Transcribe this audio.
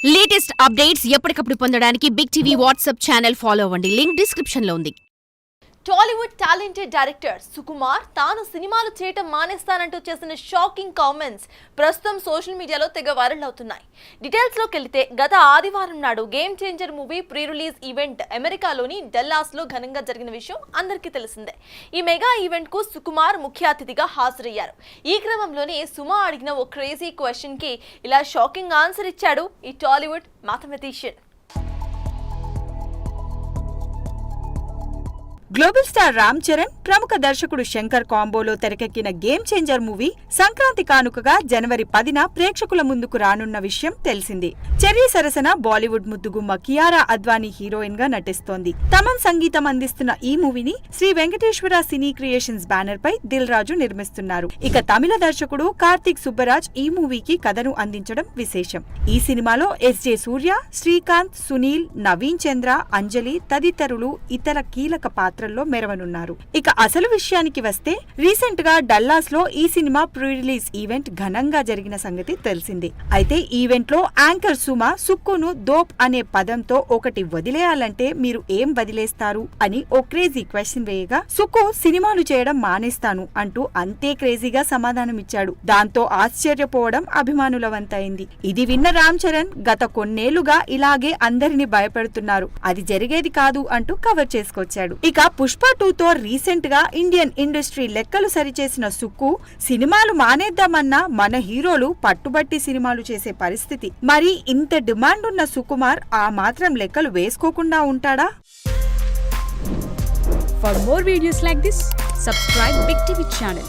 Latest updates ఎప్పటికప్పుడు పొందడానికి big TV WhatsApp channel follow అవ్వండి. లింక్ డిస్క్రిప్షన్ లో ఉంది. టాలీవుడ్ టాలెంటెడ్ డైరెక్టర్ సుకుమార్ తాను సినిమాలు చేయటం మానేస్తానంటూ చేసిన షాకింగ్ కామెంట్స్ ప్రస్తుతం సోషల్ మీడియాలో తెగ వైరల్ అవుతున్నాయి. డీటెయిల్స్ లోకి వెళితే గత ఆదివారం నాడు game changer movie pre release event అమెరికాలోని డల్లాస్ లో ఘనంగా జరిగిన విషయం అందరికీ తెలిసిందే. ఈ మెగా ఈవెంట్ కు సుకుమార్ ముఖ్య అతిథిగా హాజరయ్యారు. ఈ క్రమంలోనే సుమా అడిగిన ఓ క్రేజీ క్వశ్చన్ కి ఇలా షాకింగ్ ఆన్సర్ ఇచ్చాడు ఈ Tollywood mathematician. Global star Ram Charan, ప్రముఖ దర్శకుడు శంకర్ కాంబోలో తెరకెక్కిన గేమ్ చేంజర్ మూవీ సంక్రాంతి కానుకగా జనవరి 10న ప్రేక్షకుల ముందుకు రానున్న విషయం తెలిసింది. చెర్రీ సరసన బాలీవుడ్ ముద్దుగుమ్మ కియారా అద్వానీ హీరోయిన్ గా నటిస్తోంది. తమన్ సంగీతం అందిస్తున్న ఈ మూవీని Sri Venkateswara cine creations banner పై దిల్ రాజు నిర్మిస్తున్నారు. ఇక తమిళ దర్శకుడు కార్తిక్ సుబ్బరాజ్ ఈ మూవీకి కథను అందించడం విశేషం. ఈ సినిమాలో ఎస్జే సూర్య, శ్రీకాంత్, సునీల్, నవీన్ చంద్ర, అంజలి తదితరులు ఇతర కీలక పాత్ర మెరవనున్నారు. ఇక అసలు విషయానికి వస్తే రీసెంట్ గా డల్లాస్ లో ఈ సినిమా ప్రీ రిలీజ్ ఈవెంట్ ఘనంగా జరిగిన సంగతి తెలిసిందే. అయితే ఈవెంట్ లో యాంకర్ సుమ సుక్కును దోప్ అనే పదంతో ఒకటి వదిలేయాలంటే మీరు ఏం వదిలేస్తారు అని ఓ క్రేజీ క్వశ్చన్ వేయగా సుక్కు సినిమాలు చేయడం మానేస్తాను అంటూ అంతే క్రేజీగా సమాధానమిచ్చాడు. దాంతో ఆశ్చర్యపోవడం అభిమానుల వంతైంది. ఇది విన్న రామ్ చరణ్ గత కొన్నేళ్లుగా ఇలాగే అందరిని భయపెడుతున్నారు, అది జరిగేది కాదు అంటూ కవర్ చేసుకొచ్చాడు. ఇక పుష్ప 2తో రీసెంట్ గా ఇండియన్ ఇండస్ట్రీ లెక్కలు సరిచేసిన సుక్కు సినిమాలు మానేద్దామన్నా మన హీరోలు పట్టుబట్టి సినిమాలు చేసే పరిస్థితి. మరి ఇంత డిమాండ్ ఉన్న సుకుమార్ ఆ మాత్రం లెక్కలు వేసుకోకుండా ఉంటాడా? For more videos like this, subscribe Big TV channel.